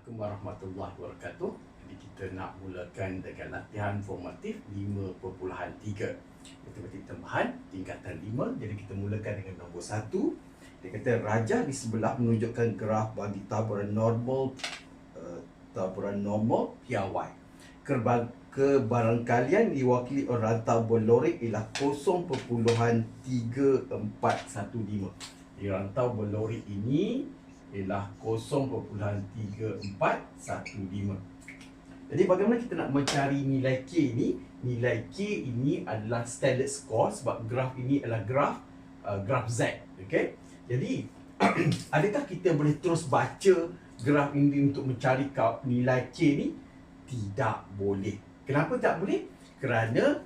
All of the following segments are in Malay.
Assalamualaikum warahmatullahi wabarakatuh. Jadi kita nak mulakan dengan latihan formatif 5.3 matematik tambahan tingkatan 5. Jadi kita mulakan dengan nombor 1. Dia kata raja di sebelah menunjukkan graf bagi taburan normal PY. Kebarangkalian diwakili oleh rantau berlorik ialah 0.3415. Di rantau berlorik ini ialah 0.3415. Jadi bagaimana kita nak mencari nilai K ni? Nilai K ini adalah standard score sebab graf ini adalah graf Z. Okey. Jadi adakah kita boleh terus baca graf ini untuk mencari nilai K ni? Tidak boleh. Kenapa tak boleh? Kerana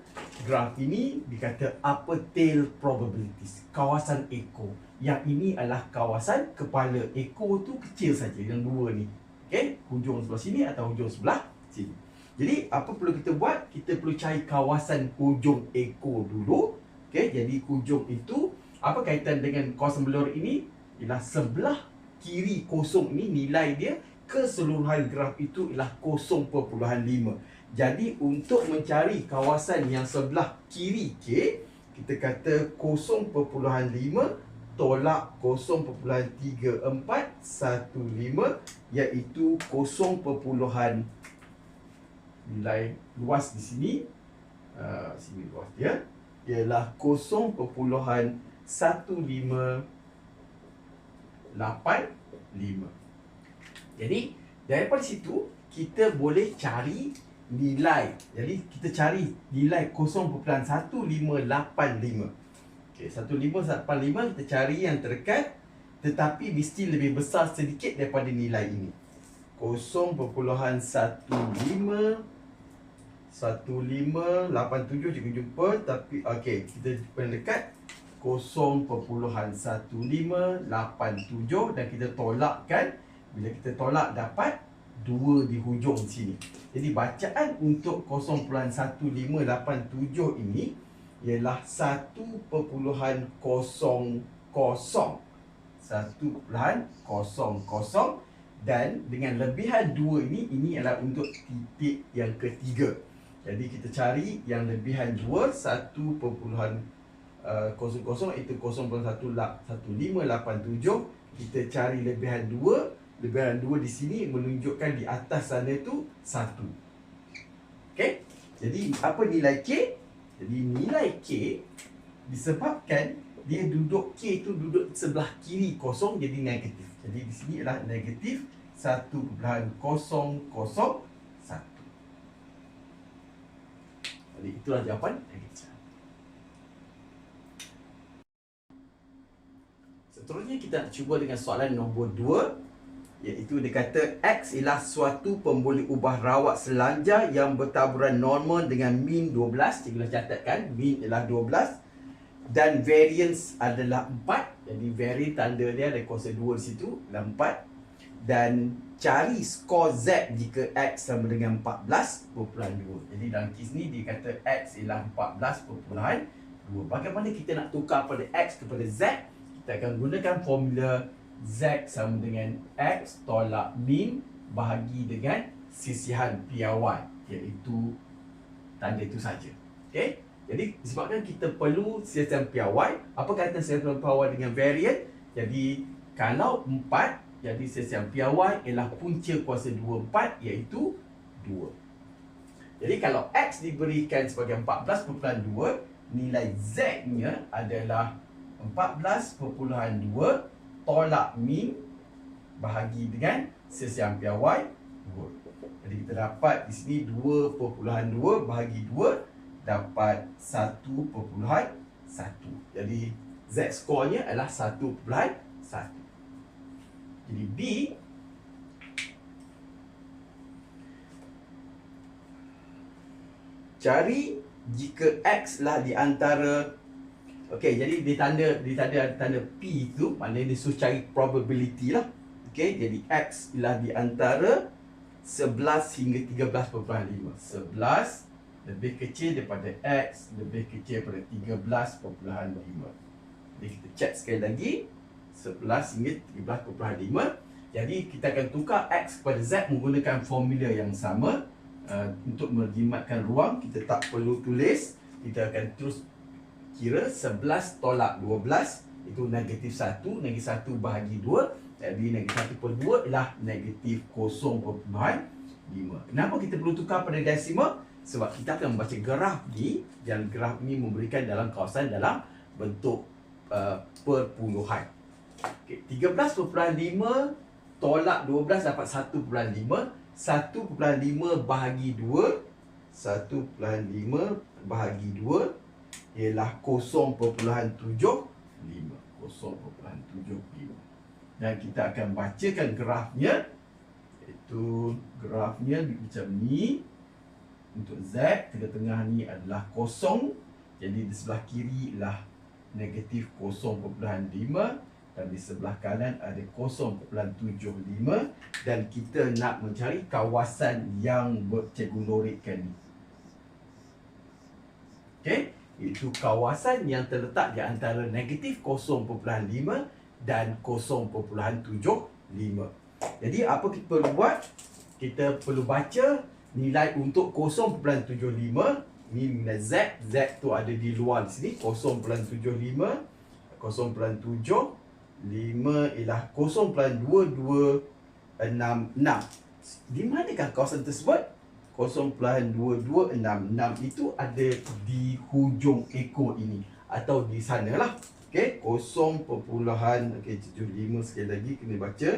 graf ini dikata upper tail probabilities, kawasan ekor. Yang ini adalah kawasan kepala. Ekor tu kecil saja, yang dua ni. Okey, hujung sebelah sini atau hujung sebelah sini. Jadi apa perlu kita buat? Kita perlu cari kawasan hujung ekor dulu. Okey, jadi hujung itu apa kaitan dengan kawasan berlorik ini? Ialah sebelah kiri kosong ini, nilai dia keseluruhan graf itu ialah 0.5. Jadi untuk mencari kawasan yang sebelah kiri K, kita kata 0.5 tolak 0.3415, iaitu 0. Nilai luas di sini, sini luas dia ialah 0.1585. Jadi daripada situ kita boleh cari nilai. Jadi kita cari nilai 0.1585. Okey, 1585 kita cari yang terdekat, tetapi mesti lebih besar sedikit daripada nilai ini. 0.1587 cikgu jumpa, tapi okey, kita paling dekat 0.1587 dan kita tolakkan. Bila kita tolak dapat 2 di hujung sini. Jadi bacaan untuk 0.1587 ini ialah 1.00. Dan dengan lebihan 2 ini adalah untuk titik yang ketiga. Jadi kita cari yang lebihan 2, 1.00 itu 0.1587. Kita cari lebihan 2. Lebihan 2 di sini menunjukkan di atas sana tu 1. Okey? Jadi apa nilai K? Jadi nilai K disebabkan dia duduk, K tu duduk sebelah kiri kosong, jadi negatif. Jadi di sini adalah negatif 1.001. Jadi itulah jawapan negatif. Seterusnya kita nak cuba dengan soalan nombor 2, iaitu dia kata X ialah suatu pemboleh ubah rawat selanjar yang bertaburan normal dengan mean 12. Cikgu dah catatkan mean ialah 12 dan variance adalah 4. Jadi variance tanda dia ada kuasa 2 di situ, adalah 4. Dan cari skor Z jika X sama dengan 14.2. Jadi dalam kes ni dia kata X ialah 14.2. Bagaimana kita nak tukar pada X kepada Z? Kita akan gunakan formula Z sama dengan X tolak min bahagi dengan sisihan PY, iaitu tanda itu saja. Okey? Jadi disebabkan kita perlu sisihan PY, apa kaitan sisihan PY dengan variant? Jadi kalau 4, jadi sisihan PY ialah punca kuasa 2 4, iaitu 2. Jadi kalau X diberikan sebagai 14.2, nilai Z-nya adalah 14.2 tolak min bahagi dengan sisihan PY 2. Jadi kita dapat di sini 2.2 bahagi 2 dapat 1.1. Jadi Z skornya adalah 1.1. Jadi B, cari jika X lah di antara. Okey, jadi tanda P itu, maknanya dia suruh cari probability lah. Okey, jadi X ialah di antara 11 hingga 13.5. 11 lebih kecil daripada X lebih kecil daripada 13.5. Jadi kita check sekali lagi, 11 hingga 13.5. Jadi kita akan tukar X kepada Z menggunakan formula yang sama. Untuk menjimatkan ruang, kita tak perlu tulis. Kita akan terus kira 11 tolak 12 itu negatif 1. Negatif 1 bahagi 2. Jadi negatif 1 per 2 ialah negatif 0.5. Kenapa kita perlu tukar pada desimal? Sebab kita akan membaca graf ni, dan graf ni memberikan dalam kawasan dalam bentuk perpuluhan. Okay, 13.5 tolak 12 dapat 1.5. 1.5 bahagi 2, 1.5 bahagi 2 ialah 0.75. 0.75. Dan kita akan bacakan grafnya. Iaitu grafnya macam ni. Untuk Z, tengah-tengah ni adalah 0. Jadi di sebelah kiri ialah negatif 0.5. Dan di sebelah kanan ada 0.75. Dan kita nak mencari kawasan yang cikgu loritkan ni. Okey, itu kawasan yang terletak di antara negatif 0.5 dan 0.75. Jadi apa kita perlu buat? Kita perlu baca nilai untuk 0.75. Ni nilai Z. Z tu ada di luar di sini. 0.75, 0.7. 5 ialah 0.2266. Di manakah kawasan tersebut? 0.2266 itu ada di hujung ekor ini atau di sanalah. Okey, 0.75 sekali lagi kena baca.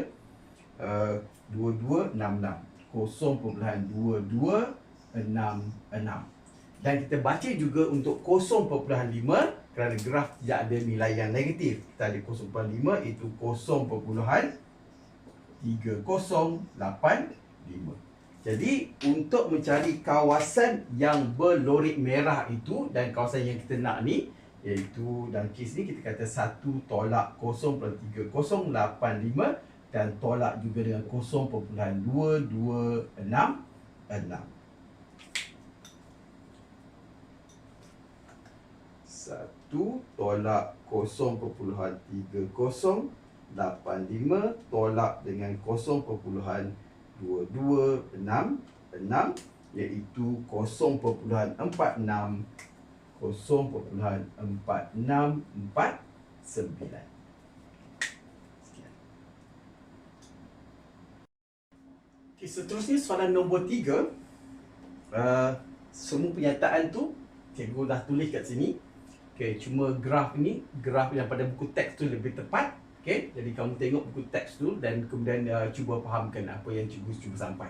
2266. 0.2266. Dan kita baca juga untuk 0.5 kerana graf tidak ada nilai yang negatif. Kita ada 0.5 itu 0.3085. Jadi untuk mencari kawasan yang berlorit merah itu dan kawasan yang kita nak ni, iaitu dalam kes ni kita kata 1 tolak 0.3085 dan tolak juga dengan 0.2266. 1 tolak 0.3085 tolak dengan 0.2266 iaitu 0.46 0.4649. Okay, seterusnya soalan nombor 3. Semua penyataan tu cikgu dah tulis kat sini. Okay, cuma graf ni, graf yang pada buku teks tu lebih tepat. Okay, jadi kamu tengok buku teks tu dan kemudian cuba fahamkan apa yang cikgu cuba sampai.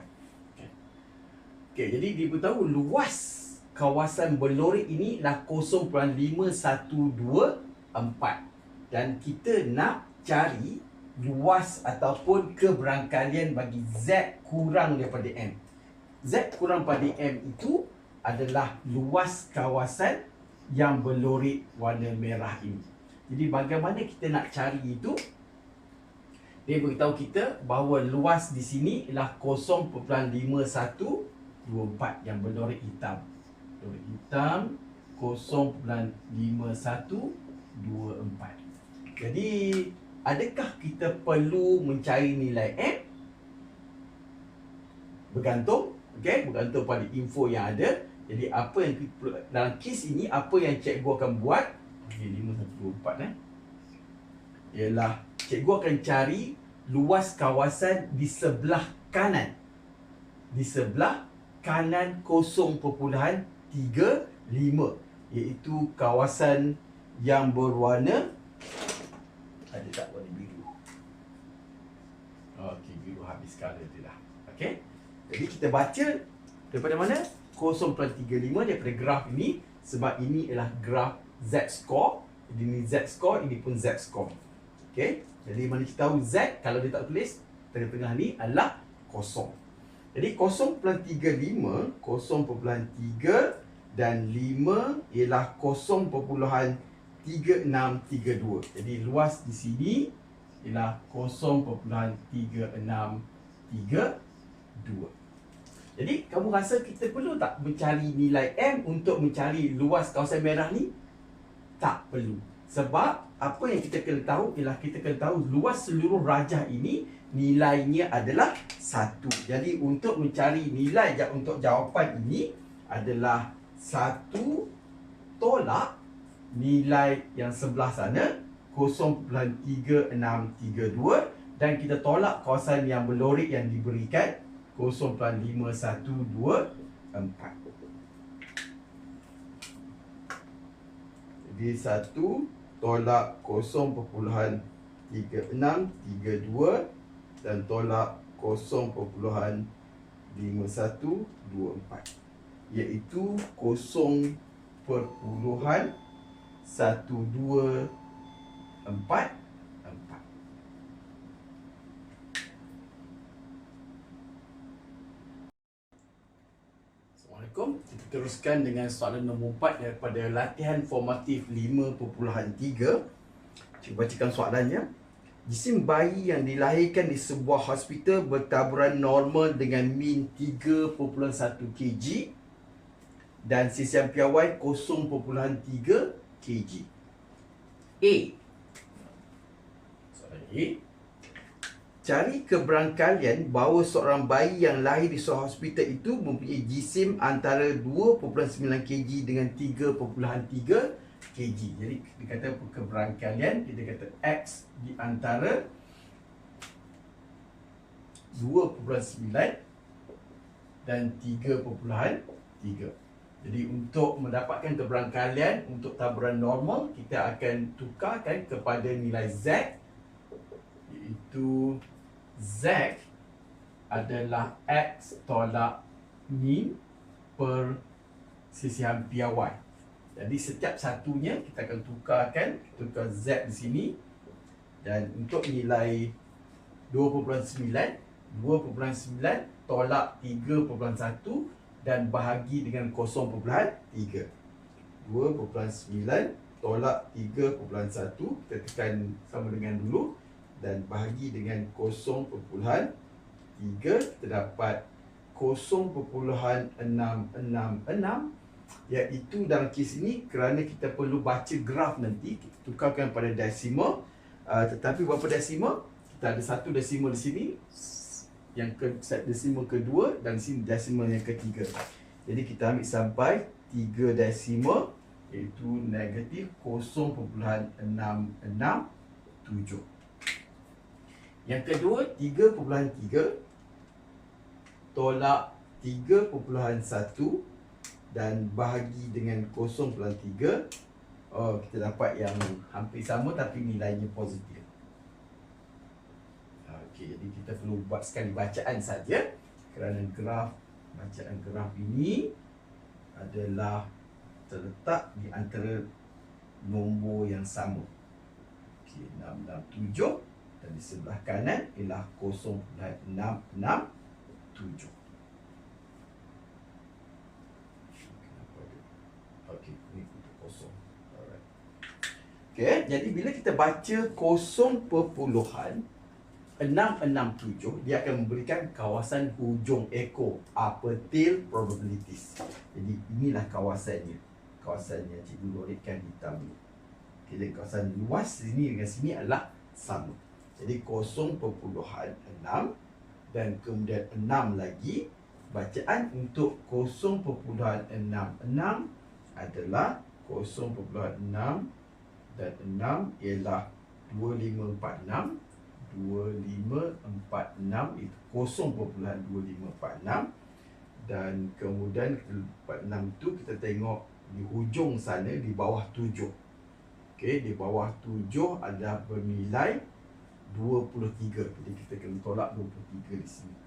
Okay, jadi diberitahu luas kawasan berlorit ini adalah 0.5124 dan kita nak cari luas ataupun keberangkalian bagi Z kurang daripada M. Z kurang pada M itu adalah luas kawasan yang berlorit warna merah ini. Jadi bagaimana kita nak cari itu? Dia beritahu kita bahawa luas di sini ialah 0.5124 yang berlorit hitam. Lorit hitam 0.5124. Jadi adakah kita perlu mencari nilai M? Bergantung, okey, bergantung pada info yang ada. Jadi apa yang dalam kes ini apa yang cikgu akan buat? Okey, 5124 ialah cikgu akan cari luas kawasan di sebelah kanan. Di sebelah kanan 0.35 iaitu kawasan yang berwarna ada tak warna biru? Okey, biru habis color tu dah. Okey. Jadi kita baca daripada mana? 0.35 daripada graf ini sebab ini ialah graf Z-score. Jadi ini Z-score, ini pun Z-score. Okey. Jadi mana kita tahu Z kalau dia tak tulis tengah-tengah ni adalah kosong. Jadi 0.35, 0.3 dan 5 ialah 0.3632. Jadi luas di sini ialah 0.3632. Jadi kamu rasa kita perlu tak mencari nilai M untuk mencari luas kawasan merah ni? Tak perlu. Sebab apa yang kita kena tahu ialah kita kena tahu luas seluruh rajah ini nilainya adalah 1. Jadi untuk mencari nilai untuk jawapan ini adalah 1 tolak nilai yang sebelah sana 0.3632 dan kita tolak kawasan yang berlorik yang diberikan 0.5124. Jadi 1 tolak 0.3632 dan tolak 0.5124 iaitu 0.1244. Assalamualaikum. Kita teruskan dengan soalan nombor 4 daripada latihan formatif 5.3. Cuba bacakan soalannya. Jisim bayi yang dilahirkan di sebuah hospital bertaburan normal dengan min 3.1 kg dan sisian piawai 0.3 kg. A. Soalan A. Cari keberangkalian bahawa seorang bayi yang lahir di sebuah hospital itu mempunyai jisim antara 2.9 kg dengan 3.3 kg. Jadi kita kata keberangkalian, kita kata X di antara 2.9 dan 3.3. Jadi untuk mendapatkan keberangkalian untuk taburan normal, kita akan tukarkan kepada nilai Z, iaitu Z adalah X tolak min per sisihan piawai. Jadi setiap satunya kita akan tukarkan, tukar Z di sini. Dan untuk nilai 2.9 tolak 3.1 dan bahagi dengan 0.3. 2.9 tolak 3.1, kita tekan sama dengan dulu, dan bahagi dengan 0.3, kita dapat 0.666, iaitu dalam kes ini kerana kita perlu baca graf nanti, kita tukarkan pada desimal. Tetapi berapa desimal? Kita ada satu desimal di sini, yang desimal kedua, dan sini desimal yang ketiga. Jadi kita ambil sampai 3 desimal, iaitu negatif 0.667. Yang kedua, 3.3 tolak 3.1 dan bahagi dengan 0.3. Kita dapat yang hampir sama tapi nilainya positif. Okey, jadi kita perlu buat sekali bacaan saja kerana bacaan graf ini adalah terletak di antara nombor yang sama. Okey, 667 dan di sebelah kanan ialah 0.667. Okey, ini untuk kosong. Alright. Okey, jadi bila kita baca 0.667, dia akan memberikan kawasan hujung ekor, upper tail probabilities. Jadi inilah kawasannya. Kawasannya cikgu lorikkan hitam ni. Okey, dan kawasan luas sini dengan sini adalah sama. Jadi 0.6 dan kemudian 6 lagi. Bacaan untuk 0.66 adalah 0.6 dan 6 ialah 2546. 2546 itu 0.2546. Dan kemudian 46 tu kita tengok di hujung sana di bawah 7. Okey, di bawah 7 ada bernilai 23. Jadi kita kena tolak 23 di sini.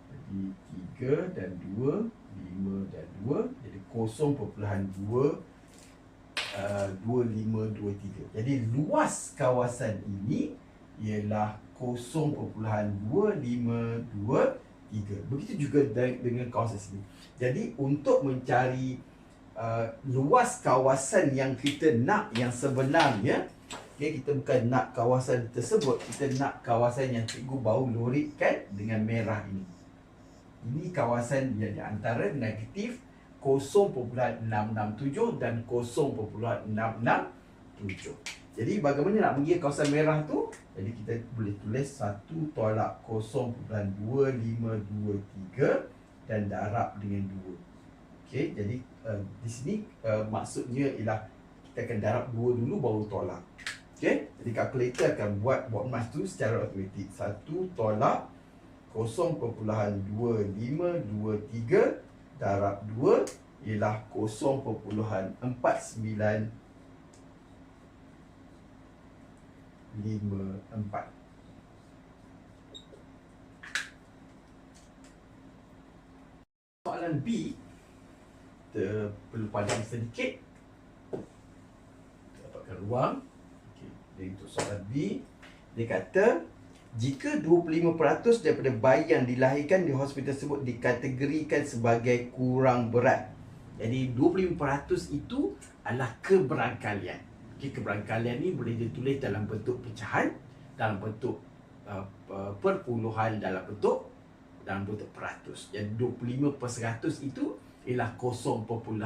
Jadi 3 dan 2, 5 dan 2, jadi 0.2523. Jadi luas kawasan ini ialah 0.2523. Begitu juga dengan kawasan sini. Jadi untuk mencari luas kawasan yang kita nak, yang sebenarnya, okay, kita bukan nak kawasan tersebut, kita nak kawasan yang cikgu baru lorikkan dengan merah ini. Ini kawasan yang di antara negatif 0.667 dan 0.667. Jadi bagaimana nak pergi kawasan merah tu? Jadi kita boleh tulis 1 tolak 0.2523 dan darab dengan 2. Okey, jadi di sini maksudnya ialah kita akan darab 2 dulu baru tolak. Okey, jadi kalkulator akan buat BODMAS tu secara automatik. 1 tolak 0.2523 darab 2 ialah 0.4954. Soalan B, kita perlu padam sedikit, dapatkan ruang. Okay. Jadi untuk soalan B, dia kata jika 25% daripada bayi yang dilahirkan di hospital tersebut dikategorikan sebagai kurang berat. Jadi 25% itu adalah keberangkalian. Okay, keberangkalian ni boleh ditulis dalam bentuk pecahan, dalam bentuk perpuluhan, dalam bentuk peratus. Jadi 25% itu ialah 0.25.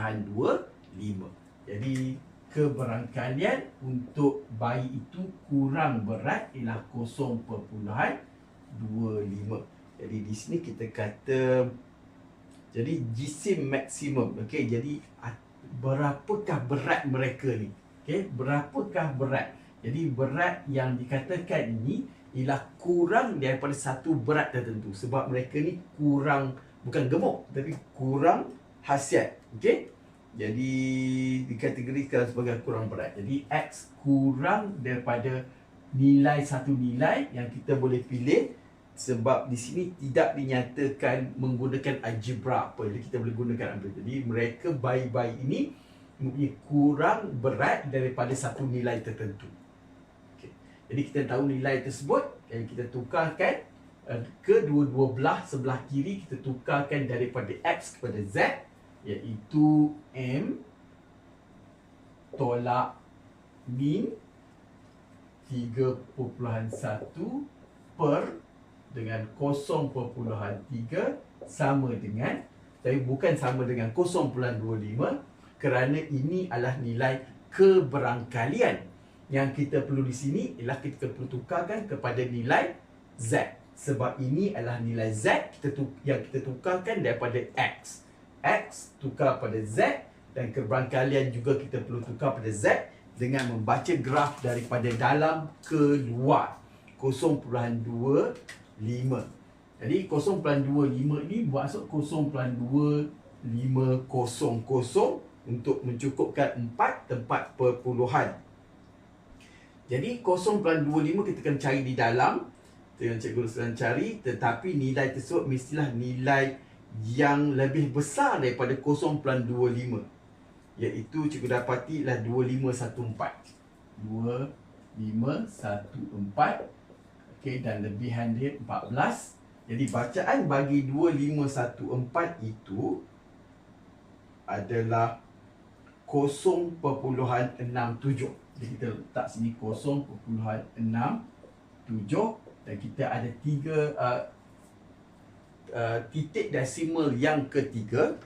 Jadi keberangkalian untuk bayi itu kurang berat ialah 0.25. Jadi di sini kita kata, jadi jisim maksimum. Okey, jadi berapakah berat mereka ni? Okey, berapakah berat? Jadi berat yang dikatakan ini ialah kurang daripada satu berat tertentu, sebab mereka ni kurang, bukan gemuk tapi kurang khasiat. Okey, jadi dikategorikan sebagai kurang berat. Jadi X kurang daripada satu nilai yang kita boleh pilih, sebab di sini tidak dinyatakan menggunakan algebra apa, jadi kita boleh gunakan apa. Jadi mereka bayi-bayi ini mempunyai kurang berat daripada satu nilai tertentu. Okay. Jadi kita tahu nilai tersebut, dan kita tukarkan kedua-dua belah sebelah kiri, kita tukarkan daripada X kepada Z, iaitu M tolak min 3.1 per dengan 0.3 sama dengan, tapi bukan sama dengan 0.25, kerana ini adalah nilai keberangkalian. Yang kita perlu di sini ialah kita perlu tukarkan kepada nilai Z. Sebab ini adalah nilai Z yang kita tukarkan daripada X. X tukar pada Z, dan keberangkalian juga kita perlu tukar pada Z dengan membaca graf daripada dalam keluar 0.25. Jadi 0.25 ini bermaksud 0.2500 untuk mencukupkan 4 tempat perpuluhan. Jadi 0.25 kita akan cari di dalam, dengan cikgu sedang cari, tetapi nilai tersebut mestilah nilai yang lebih besar daripada 0.25, iaitu cikgu dapati ialah 2514. 2514. Okey, dan lebihan dia 14. Jadi bacaan bagi 2514 itu adalah 0.67. Jadi kita letak sini 0.67, dan kita ada titik desimal yang ketiga.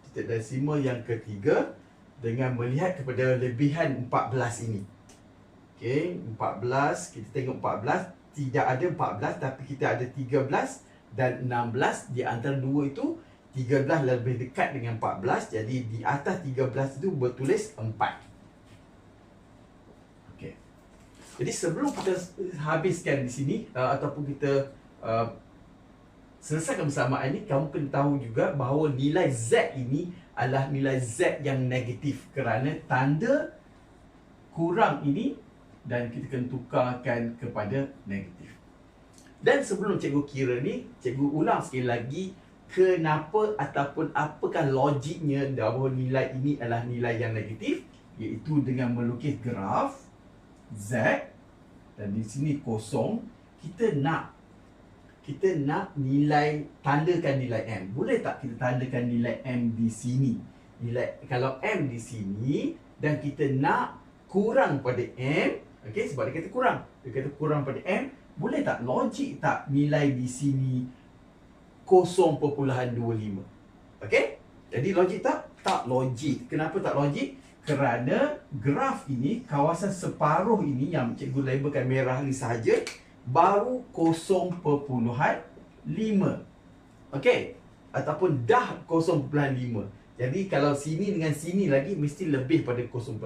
Titik desimal yang ketiga dengan melihat kepada lebihan 14 ini. Okey, 14, kita tengok 14, tidak ada 14 tapi kita ada 13 dan 16. Di antara dua itu 13 lebih dekat dengan 14, jadi di atas 13 itu bertulis 4. Okey. Jadi sebelum kita habiskan di sini ataupun kita selesaikan persamaan ini, kamu kena tahu juga bahawa nilai Z ini adalah nilai Z yang negatif, kerana tanda kurang ini dan kita kena tukarkan kepada negatif. Dan sebelum cikgu kira ni, cikgu ulang sekali lagi kenapa ataupun apakah logiknya bahawa nilai ini adalah nilai yang negatif, iaitu dengan melukis graf Z dan di sini kosong. Kita nak nilai, tandakan nilai M. Boleh tak kita tandakan nilai M di sini? Kalau M di sini dan kita nak kurang pada M, okey, sebab dia kata kurang. Dia kata kurang pada M, boleh tak logik tak nilai di sini 0.25? Okey? Jadi logik tak? Tak logik. Kenapa tak logik? Kerana graf ini, kawasan separuh ini yang cikgu labelkan merah ni sahaja baru 0.5. Okey, ataupun dah 0.5. Jadi kalau sini dengan sini lagi mesti lebih pada 0.5.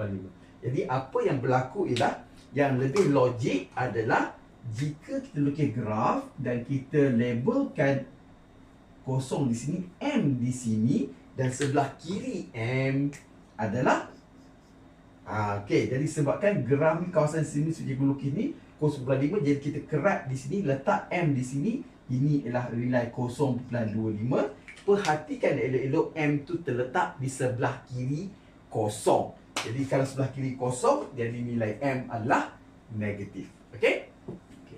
Jadi apa yang berlaku ialah yang lebih logik adalah jika kita lukis graf dan kita labelkan 0 di sini, M di sini dan sebelah kiri M adalah okey, jadi sebabkan graf ni kawasan sini cikgu lukis ni 0.5, jadi kita kerat di sini, letak M di sini. Ini ialah nilai 0.25. Perhatikan elok-elok M tu terletak di sebelah kiri kosong. Jadi kalau sebelah kiri kosong, jadi nilai M adalah negatif. Okey?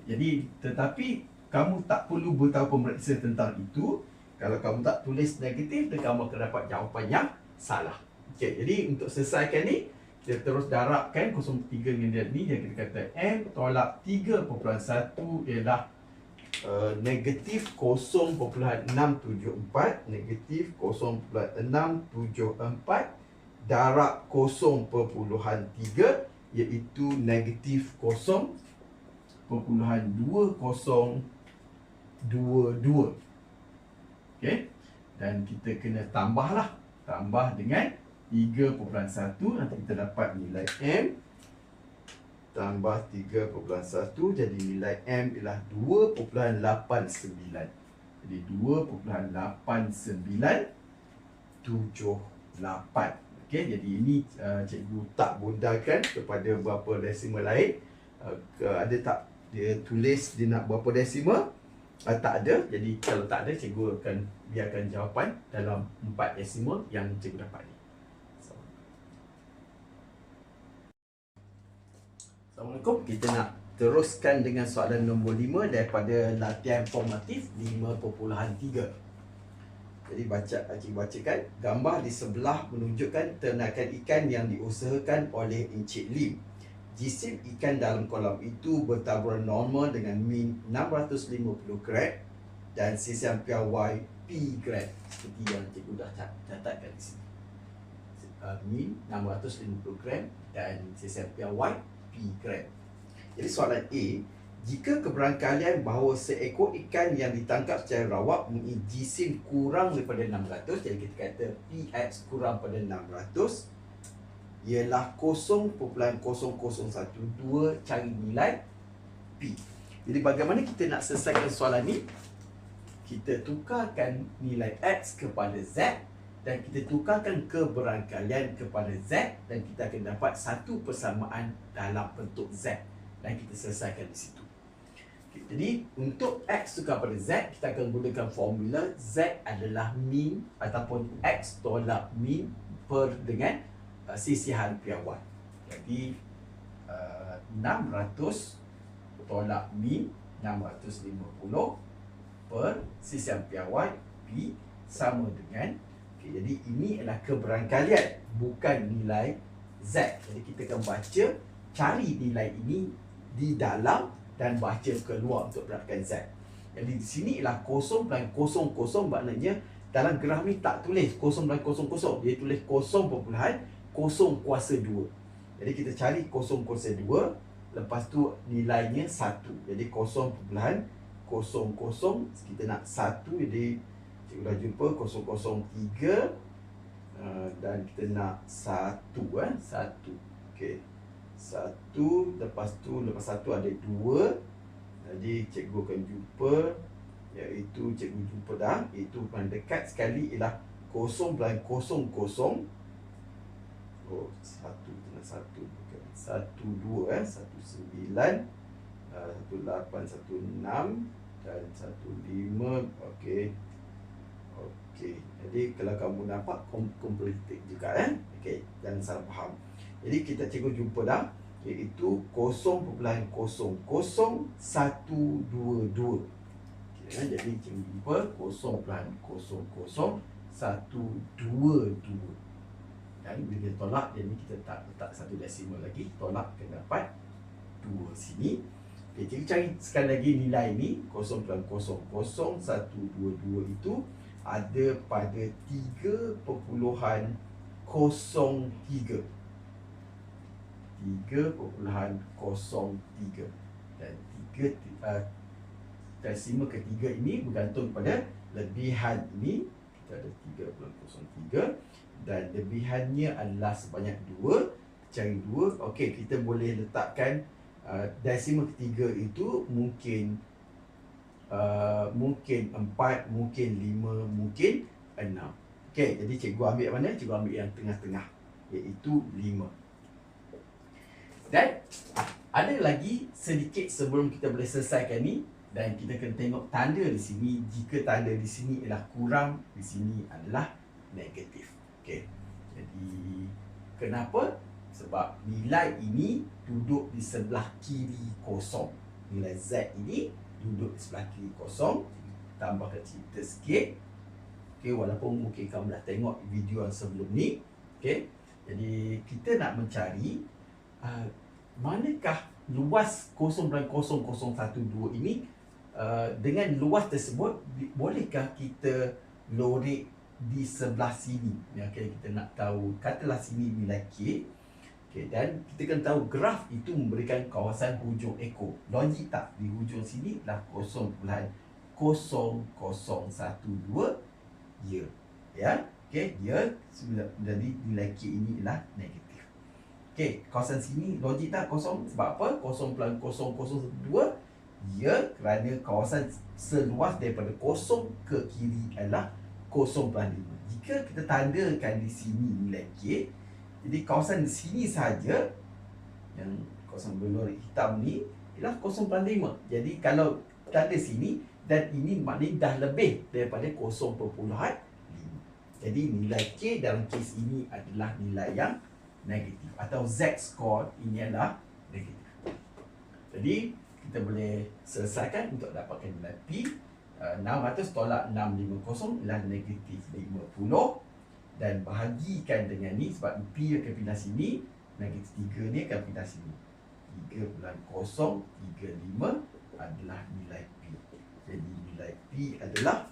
Jadi tetapi kamu tak perlu bertahu pemeriksa tentang itu. Kalau kamu tak tulis negatif, dan kamu akan dapat jawapan yang salah. Okey, jadi untuk selesaikan ni, kita terus darabkan 0.3 dengan dia ni, yang kita kata M tolak 3.1 ialah negatif 0.674, negatif 0.674 darab 0.3 iaitu negatif 0.2022. Okey, dan kita kena tambahlah, tambah dengan 3.1, nanti kita dapat nilai M tambah 3.1, jadi nilai M ialah 2.89. Jadi 2.8978. Okey, jadi ini cikgu tak bundakan kepada berapa desimal lain. Ada tak dia tulis dia nak berapa desimal? Tak ada. Jadi kalau tak ada, cikgu akan biarkan jawapan dalam 4 desimal yang cikgu dapat ni. Assalamualaikum. Kita nak teruskan dengan soalan nombor 5 daripada latihan formatif 5.3. Jadi cikgu bacakan. Gambar di sebelah menunjukkan ternakan ikan yang diusahakan oleh Encik Lim. Jisim ikan dalam kolam itu bertaburan normal dengan min 650 gram dan sisian piawai P gram. Seperti yang cikgu dah catatkan di sini. Min 650 gram dan sisian piawai P gram. Jadi soalan A, jika keberangkalian bahawa seekor ikan yang ditangkap secara rawak mempunyai jisim kurang daripada 600, jadi kita kata PX kurang pada 600, ialah 0.0012, cari nilai P. Jadi bagaimana kita nak selesaikan soalan ni? Kita tukarkan nilai X kepada Z dan kita tukarkan keberangkalian kepada Z dan kita akan dapat satu persamaan dalam bentuk Z dan kita selesaikan di situ. Okay, jadi untuk X tukar pada Z, kita akan gunakan formula Z adalah min ataupun X tolak min per dengan sisihan piawai. Jadi 600 tolak min 650 per sisihan piawai P sama dengan jadi ini adalah keberangkalian, bukan nilai Z. Jadi kita akan baca, cari nilai ini di dalam dan baca keluar untuk beratkan Z. Jadi di sini ialah 0.00, maknanya dalam graf ni tak tulis 0.00, dia tulis 0.0 kuasa 2. Jadi kita cari 0 kuasa 2, lepas tu nilainya 1. Jadi 0.00, kita nak 1, jadi cikgu dah jumpa 003 dan kita nak 1 1. Okey. 1 lepas 1 ada 2. Jadi cikgu akan jumpa, iaitu cikgu jumpa dah, itu paling dekat sekali ialah 0.00. Oh, 1 kena 1 bukan 12 19 1816 dan 15. Okey. Okey, jadi kalau kamu nampak kompletik juga okey, jangan salah faham. Jadi kita cikgu jumpa dah, iaitu 0.000122. Okey, jadi cikgu jumpa 0.00122. Dan bila kita tolak, jadi kita letak satu desimal lagi, tolak akan dapat 2 sini. Okey, cikgu cari sekali lagi nilai ni 0.00122 itu ada pada 3.03. 3.03. Dan 3 desimal ketiga ini bergantung pada lebihan ini. Kita ada 3.03 dan lebihannya adalah sebanyak 2. Cari 2. Okey, kita boleh letakkan desimal ketiga itu mungkin 4, mungkin 5, mungkin 6. Okey, jadi cikgu ambil mana? Cikgu ambil yang tengah-tengah, iaitu 5. Dan ada lagi sedikit sebelum kita boleh selesaikan ni, dan kita kena tengok tanda di sini. Jika tanda di sini adalah kurang, di sini adalah negatif. Okey. Jadi kenapa? Sebab nilai ini duduk di sebelah kiri kosong. Nilai Z ini duduk di sebelah kiri kosong. Tambahkan cerita sikit. Okey, walaupun mungkin kamu dah tengok video yang sebelum ni. Okey. Jadi kita nak mencari manakah luas 0.0012 ini. Dengan luas tersebut, bolehkah kita lorek di sebelah sini? Okay, kita nak tahu, katalah sini nilai K. Okay, dan kita kena tahu graf itu memberikan kawasan hujung ekor. Logik tak? Di hujung sini adalah 0.0012 ya. Ya, okay, ya. Jadi nilai K ini adalah negatif. Okay, kawasan sini logik tak kosong? Sebab apa? 0.0012 ya, kerana kawasan seluas daripada kosong ke kiri adalah 0.5. Jika kita tandakan di sini nilai K, jadi kawasan di sini saja, yang kawasan berlori hitam ni ialah 0.5. Jadi kalau tanda sini, dan ini maknanya dah lebih daripada 0.5. Jadi nilai K dalam kes ini adalah nilai yang negatif, atau Z score ini adalah negatif. Jadi kita boleh selesaikan untuk dapatkan nilai P. 600 tolak 650 ialah negatif 50. Dan bahagikan dengan ni, sebab P akan pindah sini, negatif 3 ni akan pindah sini. 3.035 adalah nilai P. Jadi nilai P adalah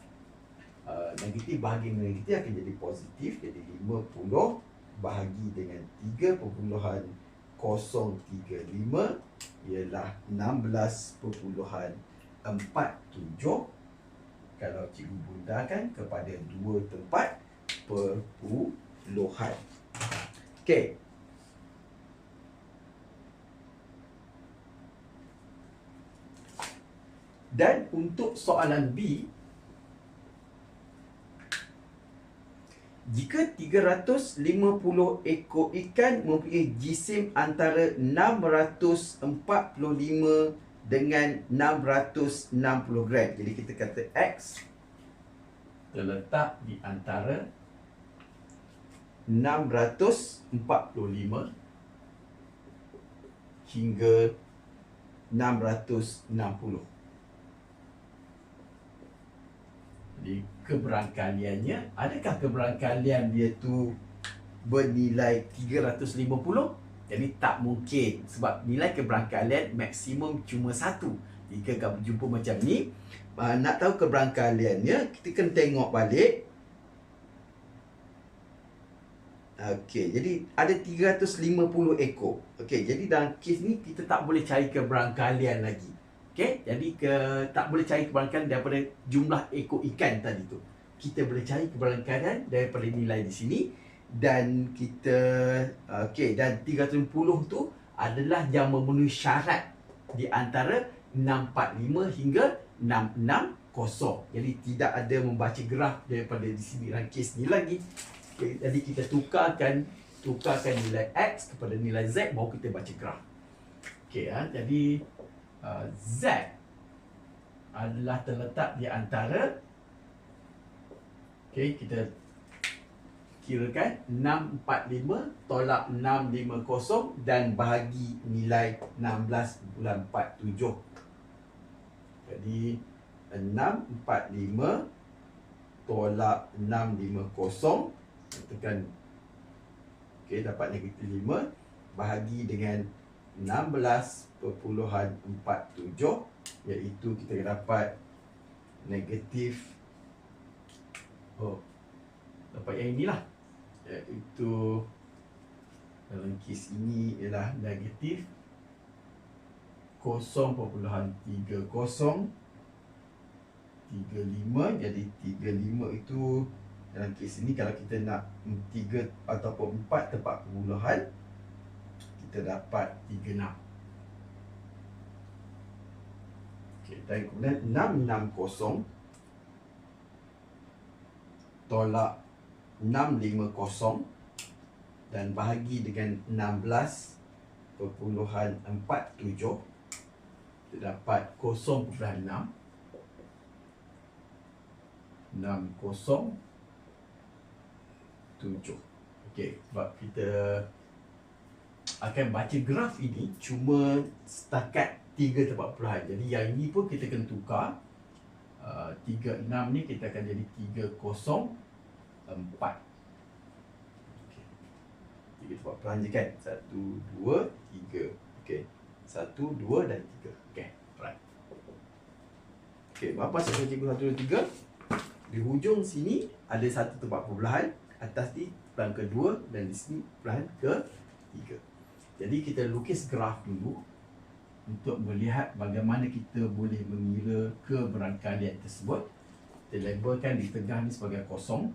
negatif bahagi dengan negatif akan jadi positif. Jadi 50 bahagi dengan 3.035 ialah 16.47. Kalau cikgu bundakan kepada 2 tempat perpuluhan. Okey. Dan untuk soalan B, jika 350 ekor ikan mempunyai jisim antara 645 dengan 660 gram. Jadi kita kata X terletak di antara 645 hingga 660. Jadi keberangkaliannya, adakah keberangkalian dia tu bernilai 350? Jadi tak mungkin, sebab nilai keberangkalian maksimum cuma 1. Jika kamu jumpa macam ni, nak tahu keberangkaliannya, kita kena tengok balik. Okey, jadi ada 350 ekor. Okey, jadi dalam kes ni kita tak boleh cari keberangkalian lagi. Okey, jadi tak boleh cari keberangkalian daripada jumlah ekor ikan tadi tu. Kita boleh cari keberangkalian daripada nilai di sini. Dan kita, okey, dan 350 tu adalah yang memenuhi syarat di antara 645 hingga 660. Jadi tidak ada membaca graf daripada di sini dalam kes ni lagi. Okay, jadi kita tukarkan nilai X kepada nilai Z, baru kita baca graf. Okey, jadi Z adalah terletak di antara, okey, kita kirakan 645 tolak 650 dan bahagi nilai 16.47. Jadi 645 tolak 650, tekan, okey, dapat negatif 5 bahagi dengan 16.47, iaitu kita dapat negatif, dapat yang inilah, iaitu Dalam kes ini ialah negatif 0.3035. Jadi 35 itu dalam kes ini kalau kita nak 3 ataupun 4 tempat perpuluhan, kita dapat 36. Okey, dan kemudian 660 tolak 650 dan bahagi dengan 16.47, kita dapat 0.6 607. Okey, sebab kita akan baca graf ini cuma setakat 3 tempat perpuluhan. Jadi yang ini pun kita kena tukar. 36 ni kita akan jadi 304. Okey. 3 tempat perpuluhan je kan? 1, 2, 3. Okey. 1, 2 dan 3. Okey, right. Okey, berapa saya cikgu 1, 2, 3? Di hujung sini ada satu tempat perpuluhan, atas ni perpuluhan kedua dan di sini perpuluhan ketiga. Jadi kita lukis graf dulu untuk melihat bagaimana kita boleh mengira keberangkalian tersebut. Kita labelkan di tengah ni sebagai kosong.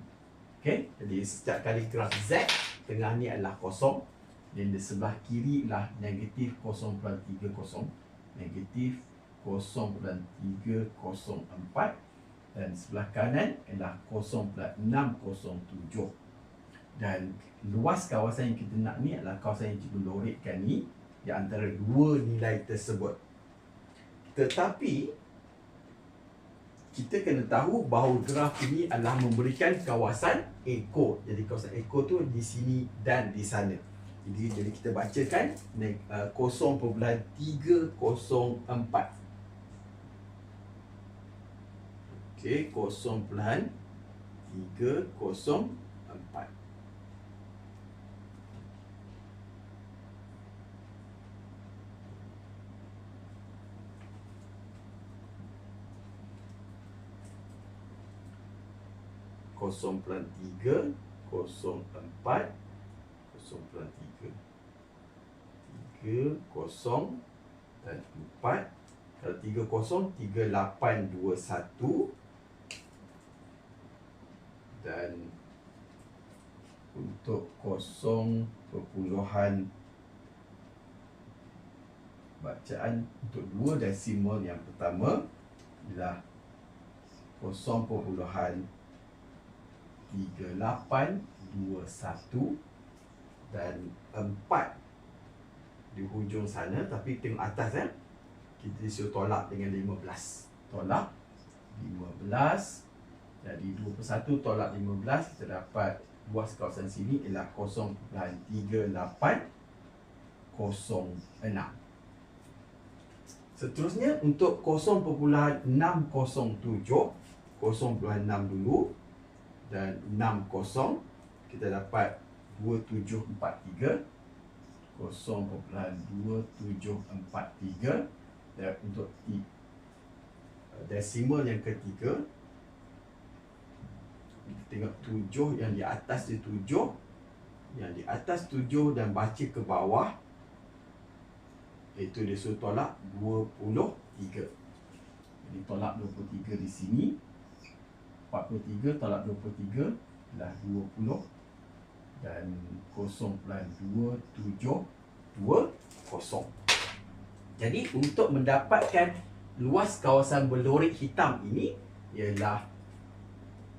Okey, jadi setiap kali graf Z, tengah ni adalah kosong dan di sebelah kiri ialah negatif 0.30, negatif 0.304 dan sebelah kanan ialah 0.607. Dan luas kawasan yang kita nak ni adalah kawasan yang cikgu lorikkan ni di antara dua nilai tersebut. Tetapi kita kena tahu bahawa graf ini adalah memberikan kawasan ekor. Jadi kawasan ekor tu di sini dan di sana. Jadi kita bacakan 0.304. Okey, 0.304. Kosong pelan 3, 04, 0.3, 3, 0 dan 4. Kalau 30, 3821. Dan untuk 0 perpuluhan bacaan untuk dua desimal yang pertama ialah 0.3821 dan 4 di hujung sana, tapi tengok atas ya. Kita suruh tolak dengan 15. Tolak 15. Jadi 21 tolak 15, kita dapat luas kawasan sini ialah 0.3806. Seterusnya untuk 0.607, 0.6 dulu dan 60, kita dapat 2743. 0.2743. Dan untuk desimal yang ketiga, kita tengok 7 yang di atas dia 7. Yang di atas 7 dan baca ke bawah, iaitu dia suruh tolak 23. Jadi tolak 23 di sini. 43 tolak 23 adalah 20. Dan 0.2720. Jadi untuk mendapatkan luas kawasan berlorik hitam ini ialah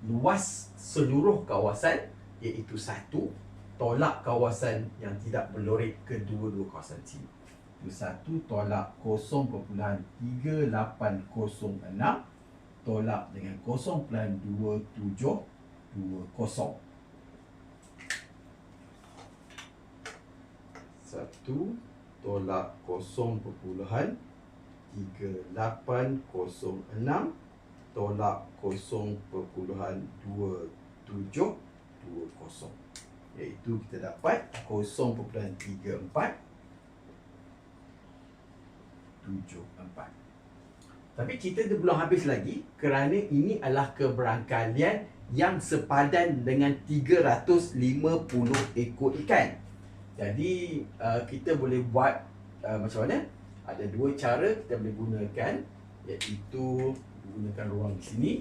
luas seluruh kawasan, iaitu 1 tolak kawasan yang tidak berlorik kedua-dua kawasan sini. Itu 1 tolak 0.3806 tolak dengan 0.2720. 1 tolak 0.3806 tolak 0.2720, iaitu kita dapat 0.3474. Tapi cerita dia belum habis lagi, kerana ini adalah keberangkalian yang sepadan dengan 350 ekor ikan. Jadi kita boleh buat macam mana? Ada dua cara kita boleh gunakan, iaitu gunakan ruang di sini.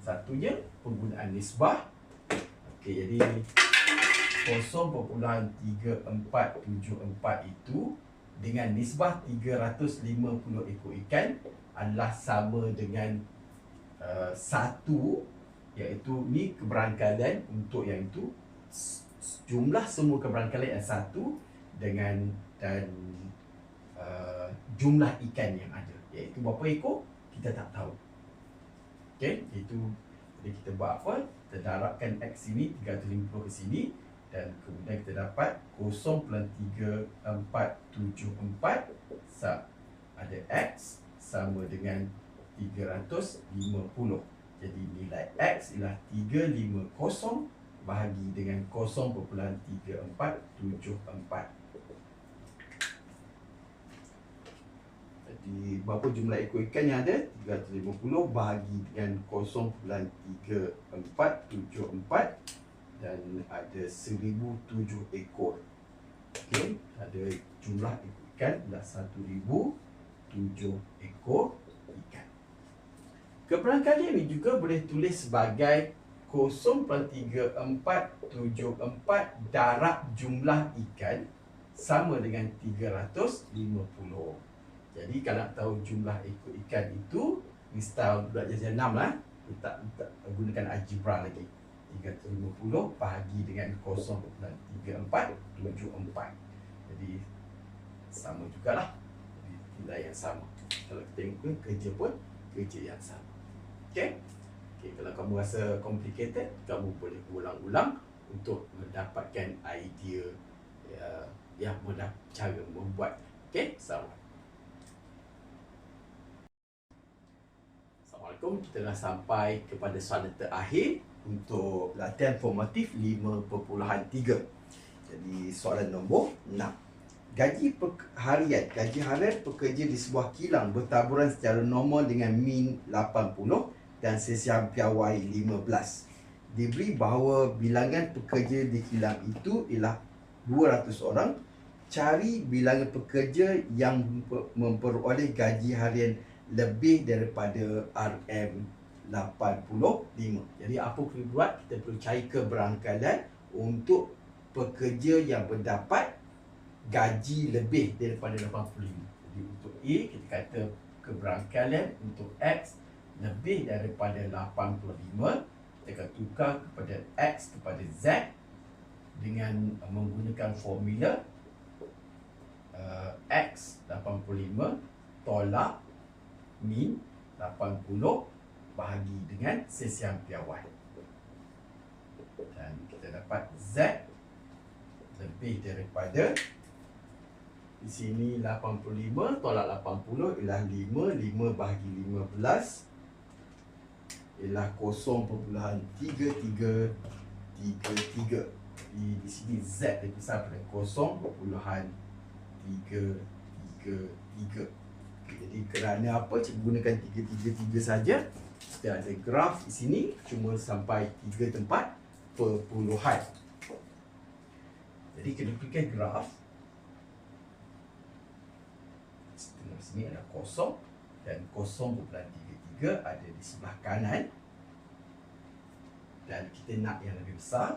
Satunya penggunaan nisbah. Okey, jadi 0.3474 itu dengan nisbah 350 ekor ikan adalah sama dengan 1, iaitu ni keberangkalan untuk yang itu, jumlah semua keberangkalan yang 1 dengan dan jumlah ikan yang ada, iaitu berapa ekor kita tak tahu. Okey, itu jadi kita buat apa? Kita darabkan X sini 350 ke sini, dan kemudian kita dapat 0.3474 ada X sama dengan 350. Jadi nilai X ialah 350 bahagi dengan 0.3474. Jadi berapa jumlah ekor ikan yang ada? 350 bahagi dengan 0.3474, dan ada 1007 ekor. Okey, ada jumlah ekor ikan adalah 1007 ekor ikan. Keberangkalan ini juga boleh tulis sebagai 0.3474 darab jumlah ikan sama dengan 350. Jadi kalau nak tahu jumlah ekor ikan itu, ni style budak jajan 6 lah. Kita gunakan algebra lagi. 350 bahagi dengan 0.3474. Jadi sama jugalah. Nilai yang sama. Kalau kita tengok kerja pun kerja yang sama. Okey? Okey, kalau kamu rasa complicated, kamu boleh ulang-ulang untuk mendapatkan idea cara membuat. Okey? Assalamualaikum. Kita dah sampai kepada soalan terakhir untuk latihan formatif 5.3. Jadi soalan nombor 6. Gaji harian pekerja di sebuah kilang bertaburan secara normal dengan min 80 dan sesiam piawai 15. Diberi bahawa bilangan pekerja di kilang itu ialah 200 orang. Cari bilangan pekerja yang memperoleh gaji harian lebih daripada RM85. Jadi apa perlu buat? Kita perlu cari keberangkalan untuk pekerja yang mendapat gaji lebih daripada 85. Jadi untuk A, kita kata keberangkalan untuk X lebih daripada 85. Kita akan tukar kepada X kepada Z dengan menggunakan formula X 85 tolak min 80 bahagi dengan sesiam piawai. Dan kita dapat Z lebih daripada, di sini 85 tolak 80 ialah 5. 5 bahagi 15 ialah 0.3333. Di sini Z dipisah pada 0.333. Jadi kerana apa cikgu gunakan 333 saja, kita ada graf di sini cuma sampai 3 tempat perpuluhan. Jadi kita fikir graf setengah sini ada kosong, dan 0.33 ada di sebelah kanan, dan kita nak yang lebih besar,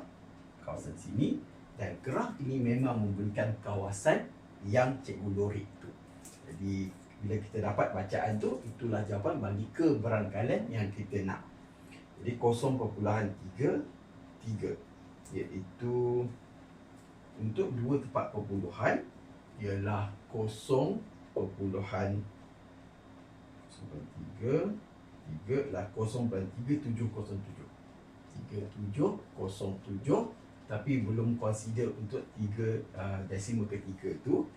kawasan sini. Dan graf ini memang memberikan kawasan yang cikgu lori itu. Jadi bila kita dapat bacaan tu, itulah jawapan bagi keberangkalan yang kita nak. Jadi 0.33, iaitu untuk dua tempat perpuluhan ialah 0.3 ialah 0.3707. 3707, tapi belum consider untuk 3 desimal ketiga tu,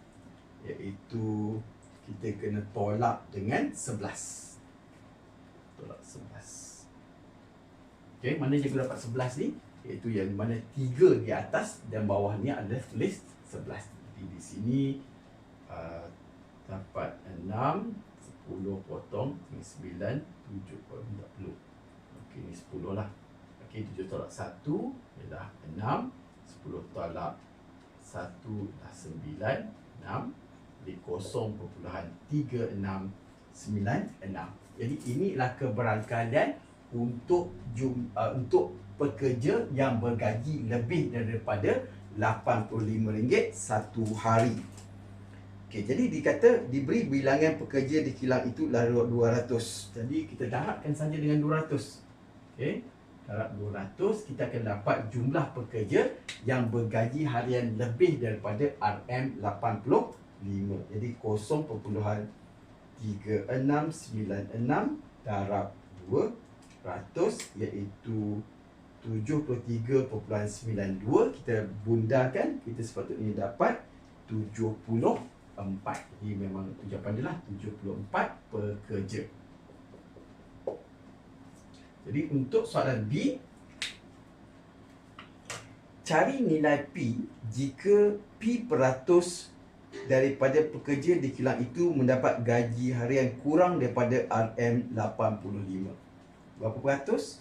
iaitu kita kena tolak dengan 11. Tolak 11. Okey, mana cikgu dapat 11 ni? Iaitu yang mana 3 di atas dan bawah ni adalah tulis 11. Jadi di sini dapat 6, 10 potong 9, 7 potong 40. Okey, ni 10 lah. Okey, 7 tolak 1 ialah 6. 10 tolak 1 dah 9. 6 di 0.3696. Jadi inilah keberangkalan untuk untuk pekerja yang bergaji lebih daripada RM85 satu hari. Okey, jadi dikata diberi bilangan pekerja di kilang itu adalah 200. Jadi kita darabkan saja dengan 200. Okey. Darab 200, kita akan dapat jumlah pekerja yang bergaji harian lebih daripada RM85. Jadi 0.3696 darab 200 iaitu 73.92. Kita bundarkan, kita sepatutnya dapat 74. Jadi memang jawapan dia lah 74 pekerja. Jadi untuk soalan B, cari nilai P jika P peratus daripada pekerja di kilang itu mendapat gaji harian kurang daripada RM85. Berapa peratus?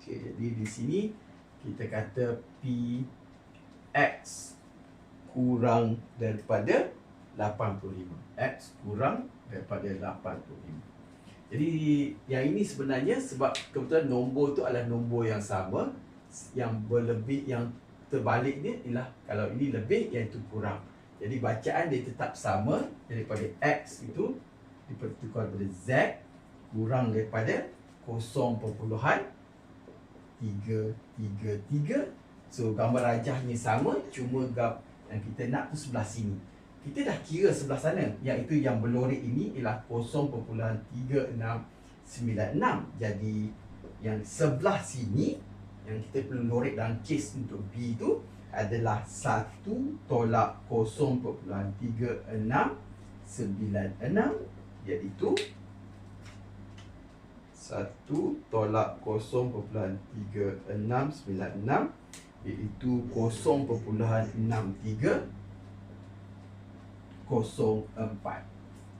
Okey, jadi di sini kita kata P X kurang daripada 85. X kurang daripada 85. Jadi yang ini sebenarnya sebab kebetulan nombor tu adalah nombor yang sama, yang berlebih, yang terbaliknya ialah kalau ini lebih iaitu kurang. Jadi bacaan dia tetap sama daripada X itu dipertukar daripada Z kurang daripada 0.333. So gambar rajahnya sama, cuma yang kita nak tu sebelah sini. Kita dah kira sebelah sana, iaitu yang berlorek ini ialah 0.3696. Jadi yang sebelah sini yang kita perlu lorek dalam kes untuk B tu adalah 1 tolak 0.3696, iaitu 1 tolak 0.3696 iaitu 0.6304.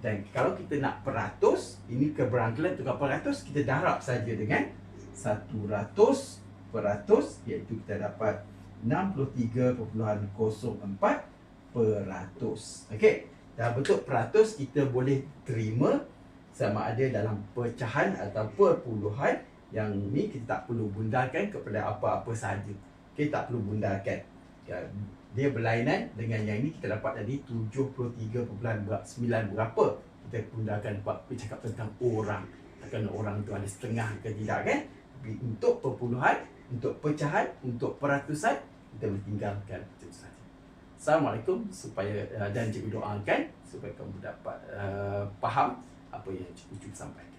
Dan kalau kita nak peratus, ini keberangkalan tukar peratus, kita darab saja dengan 100 peratus, iaitu kita dapat 63.04 peratus. Okey, dalam bentuk peratus kita boleh terima sama ada dalam pecahan atau perpuluhan. Yang ni kita tak perlu bundarkan kepada apa-apa sahaja. Kita tak perlu bundarkan. Dia berlainan dengan yang ini, kita dapat tadi 73.9 berapa. Kita bundarkan bercakap tentang orang. Takkan orang tu ada setengah ke tidak kan? Tapi untuk perpuluhan, untuk pecahan, untuk peratusan, kita boleh tinggalkan itu saja. Assalamualaikum, dan cikgu doakan supaya kamu dapat faham apa yang cikgu sampaikan.